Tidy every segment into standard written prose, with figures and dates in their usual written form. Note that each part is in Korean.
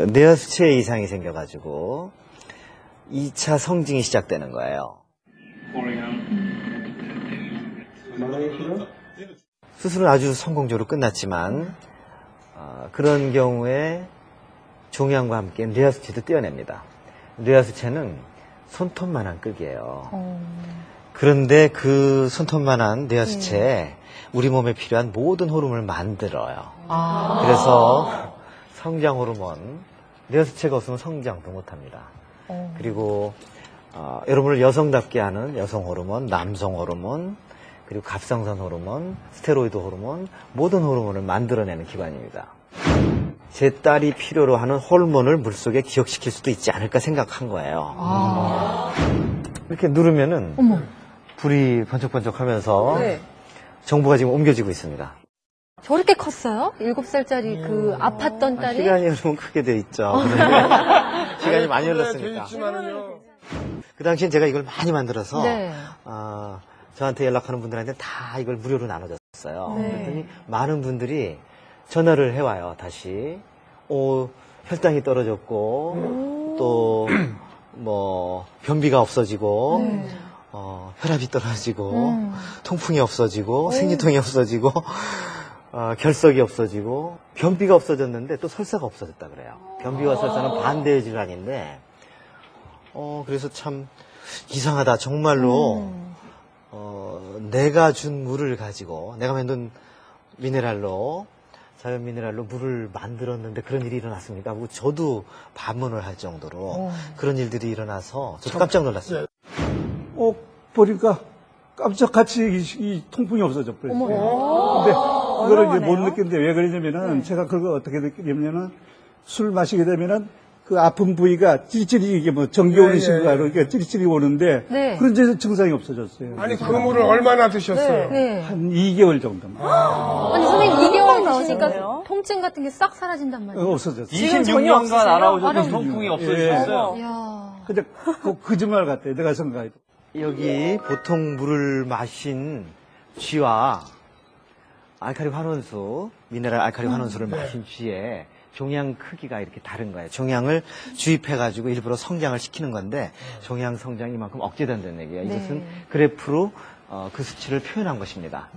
뇌하 수치에 이상이 생겨가지고 2차 성징이 시작되는 거예요. 수술은 아주 성공적으로 끝났지만 그런 경우에 종양과 함께 뇌하 수치도 떼어냅니다. 뇌하 수치는 손톱만한 크기예요. 그런데 그 손톱만한 뇌하 수치에 우리 몸에 필요한 모든 호르몬을 만들어요. 그래서 성장 호르몬, 뇌하 수치가 없으면 성장도 못합니다. 그리고 여러분을 여성답게 하는 여성 호르몬, 남성 호르몬, 그리고 갑상선 호르몬, 스테로이드 호르몬, 모든 호르몬을 만들어내는 기관입니다. 제 딸이 필요로 하는 호르몬을 물속에 기억시킬 수도 있지 않을까 생각한 거예요. 이렇게 누르면은 불이 번쩍번쩍하면서 정보가 지금 옮겨지고 있습니다. 저렇게 컸어요? 7살짜리 그 아팠던 딸이? 시간이 흐르면 크게 돼 있죠. 시간이 많이 흘렀으니까. 그 당시엔 제가 이걸 많이 만들어서 저한테 연락하는 분들한테 다 이걸 무료로 나눠줬어요. 그랬더니 많은 분들이 전화를 해와요. 다시 혈당이 떨어졌고 또 뭐 변비가 없어지고 혈압이 떨어지고 통풍이 없어지고 생리통이 없어지고 결석이 없어지고 변비가 없어졌는데 또 설사가 없어졌다 그래요. 변비와 설사는 반대의 질환인데 그래서 참 이상하다. 정말로 내가 준 물을 가지고 내가 만든 미네랄로 자연 미네랄로 물을 만들었는데 그런 일이 일어났습니까? 하고 저도 반문을 할 정도로 그런 일들이 일어나서 저도 깜짝 놀랐어요. 보니까 깜짝같이 이 통풍이 없어져 버렸어요. 근데 그거를 이제 못 느끼는데 왜 그러냐면은 제가 그걸 어떻게 느끼냐면은 술 마시게 되면은 그 아픈 부위가 찌릿찌릿 이게 뭐 전기 오는 식으로 그러니까 찌릿찌릿 오는데 그런 제 증상이 없어졌어요. 아니 그 물을 얼마나 드셨어요? 한 2개월 정도만. 아니 선생님 2개월 드시니까 통증 같은 게 싹 사라진단 말이에요? 없어졌어요. 26년간 알아오셨던 통풍이 없어지셨어요? 근데 거짓말 같아요. 내가 생각해도. 여기 보통 물을 마신 쥐와 알칼리 환원수, 미네랄 알칼리 환원수를 마신 쥐의 종양 크기가 이렇게 다른 거예요. 종양을 주입해가지고 일부러 성장을 시키는 건데 종양 성장이 이만큼 억제된다는 얘기예요. 이것은 그래프로 그 수치를 표현한 것입니다.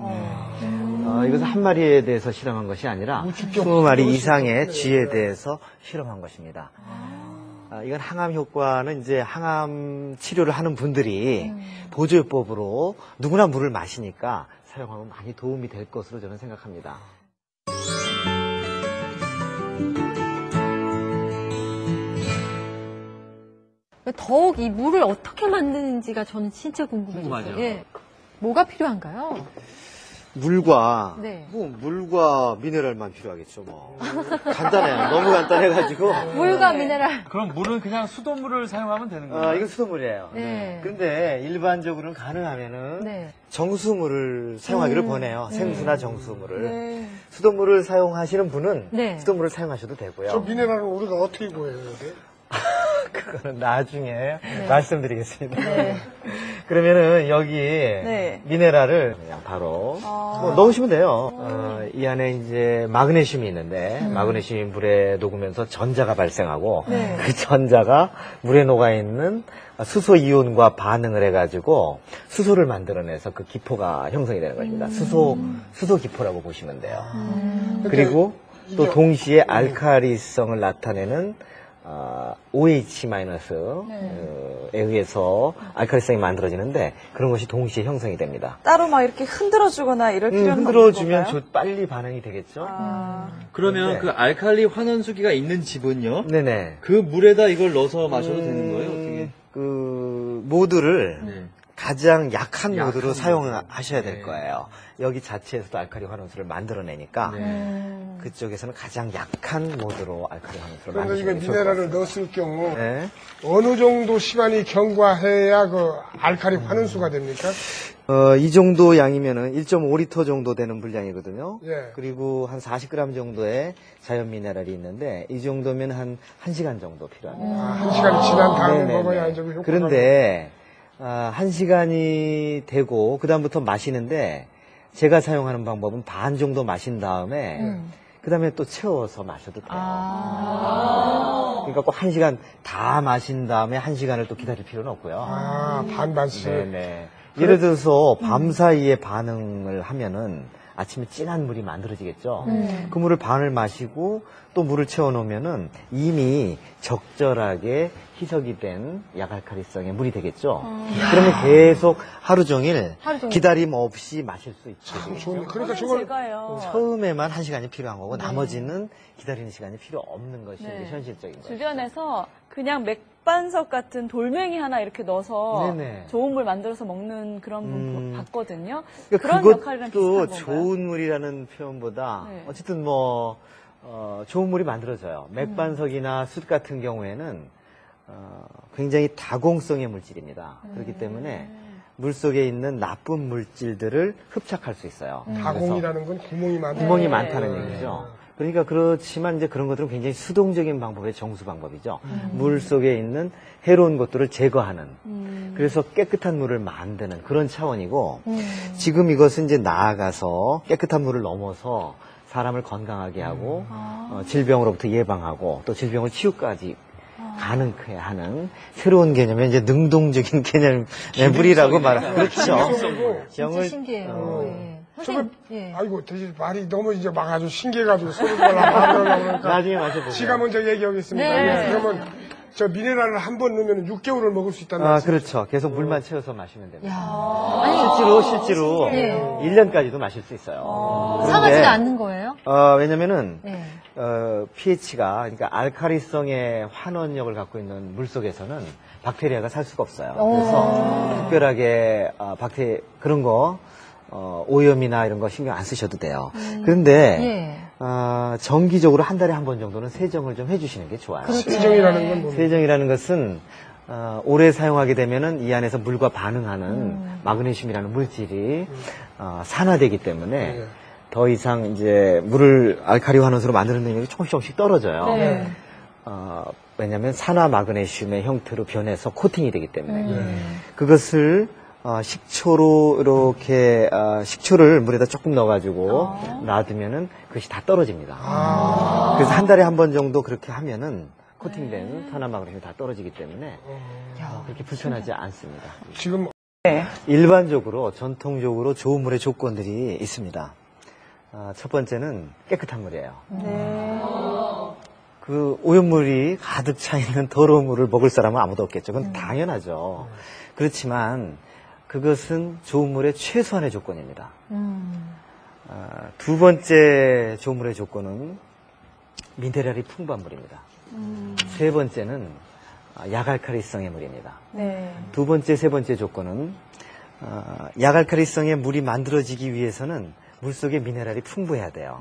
이것은 한 마리에 대해서 실험한 것이 아니라 20마리 이상의 쥐에 대해서 실험한 것입니다. 이건 항암 효과는 이제 항암 치료를 하는 분들이 보조요법으로 누구나 물을 마시니까 사용하면 많이 도움이 될 것으로 저는 생각합니다. 더욱 이 물을 어떻게 만드는지가 저는 진짜 궁금해요. 예. 뭐가 필요한가요? 물과 네. 물과 미네랄만 필요하겠죠. 뭐 간단해요. 너무 간단해가지고 물과 미네랄. 그럼 물은 그냥 수돗물을 사용하면 되는 거예요? 이건 수돗물이에요. 네. 근데 일반적으로는 가능하면은 정수물을 사용하기를 권해요. 생수나 정수물을. 수돗물을 사용하시는 분은 수돗물을 사용하셔도 되고요. 저 미네랄을 우리가 어떻게 구해요, 여기? 그거는 나중에 말씀드리겠습니다. 그러면은 여기 미네랄을 그냥 바로 넣으시면 돼요. 이 안에 이제 마그네슘이 있는데 마그네슘이 물에 녹으면서 전자가 발생하고 그 전자가 물에 녹아 있는 수소 이온과 반응을 해가지고 수소를 만들어내서 그 기포가 형성이 되는 것입니다. 수소 기포라고 보시면 돼요. 그리고 또 동시에 알칼리성을 나타내는 OH-에 의해서 알칼리성이 만들어지는데 그런 것이 동시에 형성이 됩니다. 따로 막 이렇게 흔들어주거나 이럴 필요는 없는 흔들어주면 건가요? 빨리 반응이 되겠죠? 그러면 그 알칼리 환원수기가 있는 집은요? 네네. 그 물에다 이걸 넣어서 마셔도 되는 거예요? 어떻게? 그 모드를 가장 약한 모드로 사용하셔야 될 거예요. 여기 자체에서도 알칼리 환원수를 만들어내니까 그쪽에서는 가장 약한 모드로 알칼리 환원수를 그런데 만드시는 이거 게 미네랄을 넣었을 경우 네. 어느 정도 시간이 경과해야 그 알칼리 환원수가 됩니까? 이 정도 양이면은 1.5리터 정도 되는 분량이거든요. 예. 그리고 한 40g 정도의 자연 미네랄이 있는데 이 정도면 한 1시간 정도 필요합니다. 1시간이 지난 다음에 네네네. 먹어야 이제 그 효과가. 그런데 1시간이 되고 그다음부터 마시는데 제가 사용하는 방법은 반 정도 마신 다음에 그다음에 또 채워서 마셔도 돼요. 그러니까 꼭 1시간 다 마신 다음에 1시간을 또 기다릴 필요는 없고요. 아, 반반씩. 네네. 예를 들어서 밤 사이에 반응을 하면은 아침에 진한 물이 만들어지겠죠. 그 물을 반을 마시고 또 물을 채워놓으면은 이미 적절하게 희석이 된 약알칼리성의 물이 되겠죠. 그러면 계속 하루 종일 기다림 없이 마실 수 있죠. 좋은데. 그러니까 저는 저걸 제가요. 처음에만 1시간이 필요한 거고 나머지는 기다리는 시간이 필요 없는 것이 네. 이제 현실적인 거죠. 주변에서 그냥 맥반석 같은 돌멩이 하나 이렇게 넣어서 네네. 좋은 물 만들어서 먹는 그런 분 봤거든요. 그러니까 그런 역할이랑 그것도 비슷한 건가요? 좋은 물이라는 표현보다 네. 어쨌든 좋은 물이 만들어져요. 맥반석이나 숯 같은 경우에는 굉장히 다공성의 물질입니다. 그렇기 때문에 물 속에 있는 나쁜 물질들을 흡착할 수 있어요. 가공이라는 건 구멍이 많다. 구멍이 많다는 얘기죠. 그러니까 그렇지만 이제 그런 것들은 굉장히 수동적인 방법의 정수 방법이죠. 물 속에 있는 해로운 것들을 제거하는. 그래서 깨끗한 물을 만드는 그런 차원이고 지금 이것은 이제 나아가서 깨끗한 물을 넘어서 사람을 건강하게 하고 질병으로부터 예방하고 또 질병을 치유까지 가능케 하는 새로운 개념의 이제 능동적인 개념의 물이라고 말하는 그렇죠. 진짜 신기해요. 예. 선생님, 예. 아이고, 되게 말이 너무 이제 막 아주 신기해가지고 소리 말하려고 그러니까. 나중에 마셔보세요. 지가 먼저 얘기하겠습니다. 네. 예, 그러면 저 미네랄을 한 번 넣으면 6개월을 먹을 수 있다는 말씀. 그렇죠. 계속 물만 채워서 마시면 됩니다. 야, 실제로 예. 1년까지도 마실 수 있어요. 상하지가 않는 거예요? 왜냐면은 네. pH가 그러니까 알칼리성의 환원력을 갖고 있는 물 속에서는 박테리아가 살 수가 없어요. 그래서 특별하게 그런 거 오염이나 이런 거 신경 안 쓰셔도 돼요. 그런데 정기적으로 한 달에 한 번 정도는 세정을 좀 해주시는 게 좋아요. 세정이라는 건 뭡니까? 세정이라는 것은 오래 사용하게 되면은 이 안에서 물과 반응하는 마그네슘이라는 물질이 산화되기 때문에 더 이상 이제 물을 알칼리 환원수로 만드는 능력이 조금씩 떨어져요. 네. 왜냐하면 산화 마그네슘의 형태로 변해서 코팅이 되기 때문에 그것을 식초로 이렇게 식초를 물에다 조금 넣어가지고 놔두면은 그것이 다 떨어집니다. 그래서 한 달에 한 번 정도 그렇게 하면은 코팅된 산화 마그네슘이 다 떨어지기 때문에 그렇게 불편하지 않습니다. 지금 일반적으로 전통적으로 좋은 물의 조건들이 있습니다. 첫 번째는 깨끗한 물이에요. 그 오염물이 가득 차 있는 더러운 물을 먹을 사람은 아무도 없겠죠. 그건 당연하죠. 그렇지만 그것은 좋은 물의 최소한의 조건입니다. 두 번째 좋은 물의 조건은 미네랄이 풍부한 물입니다. 세 번째는 약알칼리성의 물입니다. 네. 두 번째, 세 번째 조건은 약알칼리성의 물이 만들어지기 위해서는 물 속에 미네랄이 풍부해야 돼요.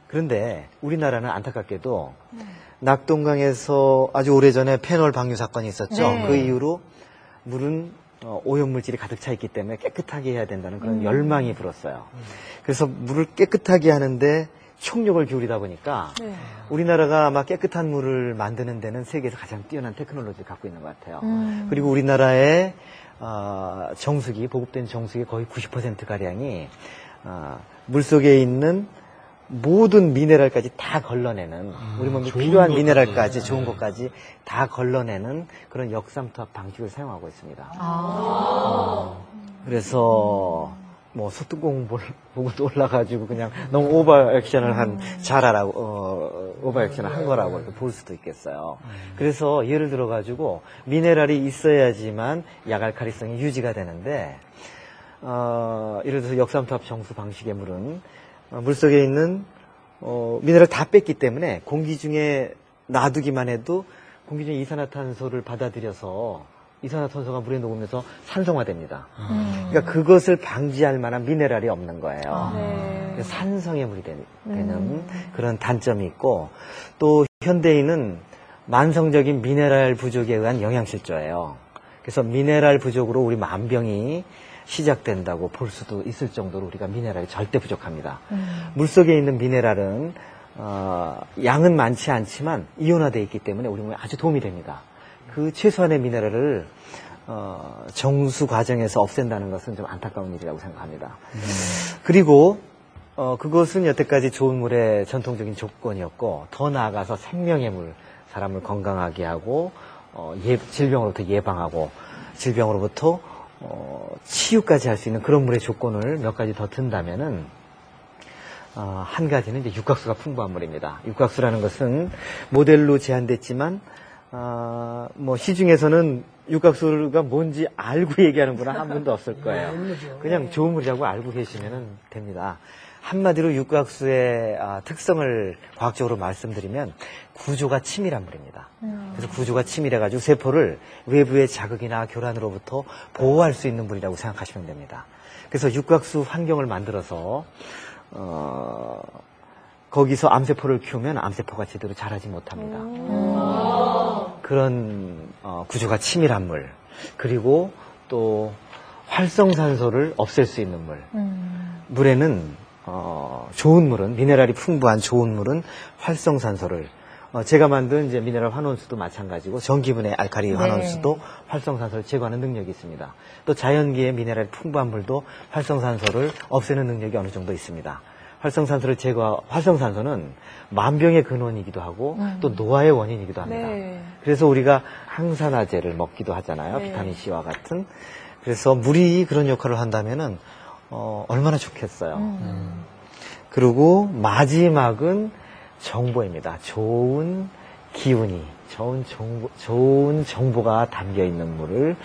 그런데 우리나라는 안타깝게도 낙동강에서 아주 오래전에 페놀 방류 사건이 있었죠. 네. 그 이후로 물은 오염물질이 가득 차 있기 때문에 깨끗하게 해야 된다는 그런 열망이 불었어요. 그래서 물을 깨끗하게 하는데 총력을 기울이다 보니까 우리나라가 아마 깨끗한 물을 만드는 데는 세계에서 가장 뛰어난 테크놀로지를 갖고 있는 것 같아요. 그리고 우리나라의 정수기, 보급된 정수기 거의 90%가량이 물 속에 있는 모든 미네랄까지 다 걸러내는 우리 몸에 필요한 미네랄까지 좋은 것까지 다 걸러내는 그런 역삼투압 방식을 사용하고 있습니다. 그래서 뭐 소뚜껑 보고도 올라가지고 그냥 너무 오버 액션을 오버 액션을 한 거라고 이렇게 볼 수도 있겠어요. 그래서 예를 들어 가지고 미네랄이 있어야지만 약알칼리성이 유지가 되는데 예를 들어서 역삼투압 정수 방식의 물은 물 속에 있는 미네랄 다 뺐기 때문에 공기 중에 놔두기만 해도 공기 중에 이산화탄소를 받아들여서 이산화탄소가 물에 녹으면서 산성화됩니다. 그러니까 그것을 방지할 만한 미네랄이 없는 거예요. 그래서 산성의 물이 되는 그런 단점이 있고 또 현대인은 만성적인 미네랄 부족에 의한 영양실조예요. 그래서 미네랄 부족으로 우리 만병이 시작된다고 볼 수도 있을 정도로 우리가 미네랄이 절대 부족합니다. 물속에 있는 미네랄은 양은 많지 않지만 이온화되어 있기 때문에 우리 몸에 아주 도움이 됩니다. 그 최소한의 미네랄을 정수 과정에서 없앤다는 것은 좀 안타까운 일이라고 생각합니다. 그리고 그것은 여태까지 좋은 물의 전통적인 조건이었고 더 나아가서 생명의 물, 사람을 건강하게 하고 질병으로부터 예방하고 질병으로부터 치유까지 할 수 있는 그런 물의 조건을 몇 가지 더 든다면은 한 가지는 이제 육각수가 풍부한 물입니다. 육각수라는 것은 모델로 제한됐지만 뭐 시중에서는 육각수가 뭔지 알고 얘기하는 분은 한 분도 없을 거예요. 그냥 좋은 물이라고 알고 계시면 됩니다. 한마디로 육각수의 특성을 과학적으로 말씀드리면 구조가 치밀한 물입니다. 그래서 구조가 치밀해가지고 세포를 외부의 자극이나 교란으로부터 보호할 수 있는 물이라고 생각하시면 됩니다. 그래서 육각수 환경을 만들어서 거기서 암세포를 키우면 암세포가 제대로 자라지 못합니다. 그런 구조가 치밀한 물, 그리고 또 활성산소를 없앨 수 있는 물. 물에는 좋은 물은, 미네랄이 풍부한 좋은 물은 활성산소를, 제가 만든 이제 미네랄 환원수도 마찬가지고 전기분해 알칼리 환원수도 활성산소를 제거하는 능력이 있습니다. 또 자연계의 미네랄이 풍부한 물도 활성산소를 없애는 능력이 어느 정도 있습니다. 활성산소는 만병의 근원이기도 하고 또 노화의 원인이기도 합니다. 그래서 우리가 항산화제를 먹기도 하잖아요. 비타민 C와 같은. 그래서 물이 그런 역할을 한다면은 얼마나 좋겠어요. 그리고 마지막은 정보입니다. 좋은 기운이, 좋은 정보가 담겨 있는 물을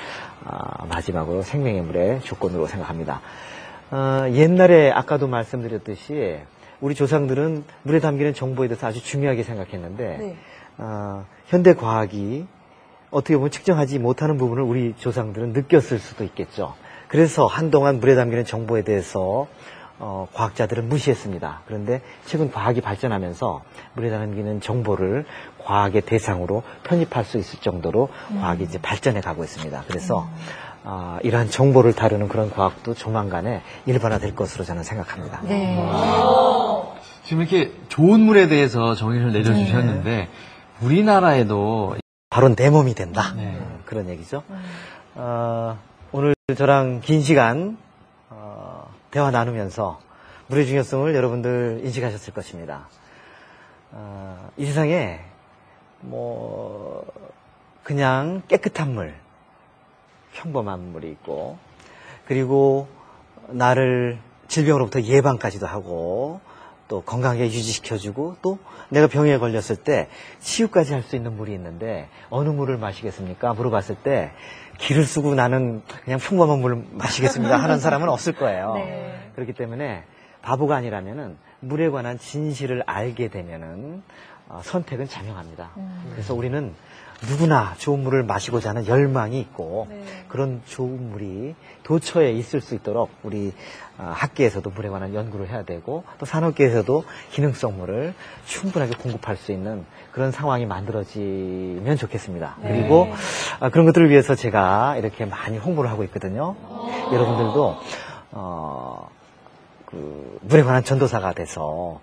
마지막으로 생명의 물의 조건으로 생각합니다. 옛날에 아까도 말씀드렸듯이 우리 조상들은 물에 담기는 정보에 대해서 아주 중요하게 생각했는데 현대 과학이 어떻게 보면 측정하지 못하는 부분을 우리 조상들은 느꼈을 수도 있겠죠. 그래서 한동안 물에 담기는 정보에 대해서 과학자들은 무시했습니다. 그런데 최근 과학이 발전하면서 물에 담기는 정보를 과학의 대상으로 편입할 수 있을 정도로 과학이 이제 발전해 가고 있습니다. 그래서 이러한 정보를 다루는 그런 과학도 조만간에 일반화될 것으로 저는 생각합니다. 지금 이렇게 좋은 물에 대해서 정의를 내려주셨는데 우리나라에도 바로 내 몸이 된다. 그런 얘기죠. 오늘 저랑 긴 시간 대화 나누면서 물의 중요성을 여러분들 인식하셨을 것입니다. 이 세상에 뭐 그냥 깨끗한 물, 평범한 물이 있고, 그리고 나를 질병으로부터 예방까지도 하고 또 건강하게 유지시켜주고 또 내가 병에 걸렸을 때 치유까지 할 수 있는 물이 있는데 어느 물을 마시겠습니까? 물어봤을 때 기를 쓰고 나는 그냥 평범한 물을 마시겠습니다 하는 사람은 없을 거예요. 그렇기 때문에 바보가 아니라면은 물에 관한 진실을 알게 되면은 선택은 자명합니다. 그래서 우리는 누구나 좋은 물을 마시고자 하는 열망이 있고 그런 좋은 물이 도처에 있을 수 있도록 우리 학계에서도 물에 관한 연구를 해야 되고 또 산업계에서도 기능성 물을 충분하게 공급할 수 있는 그런 상황이 만들어지면 좋겠습니다. 그리고 그런 것들을 위해서 제가 이렇게 많이 홍보를 하고 있거든요. 여러분들도 그 물에 관한 전도사가 돼서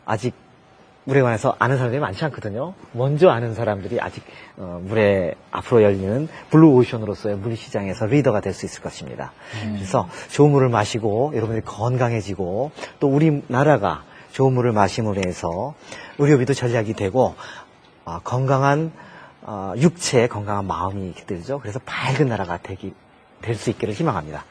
아직 물에 관해서 아는 사람들이 많지 않거든요. 먼저 아는 사람들이 아직 물에 앞으로 열리는 블루오션으로서의 물시장에서 리더가 될 수 있을 것입니다. 그래서 좋은 물을 마시고 여러분들이 건강해지고 또 우리나라가 좋은 물을 마심으로 해서 의료비도 절약이 되고 건강한 육체, 건강한 마음이 들죠. 그래서 밝은 나라가 될 수 있기를 희망합니다.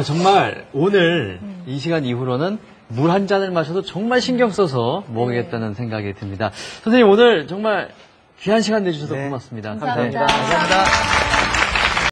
정말 오늘 이 시간 이후로는 물 한 잔을 마셔도 정말 신경 써서 먹겠다는 생각이 듭니다. 선생님 오늘 정말 귀한 시간 내주셔서 고맙습니다. 감사합니다. 감사합니다.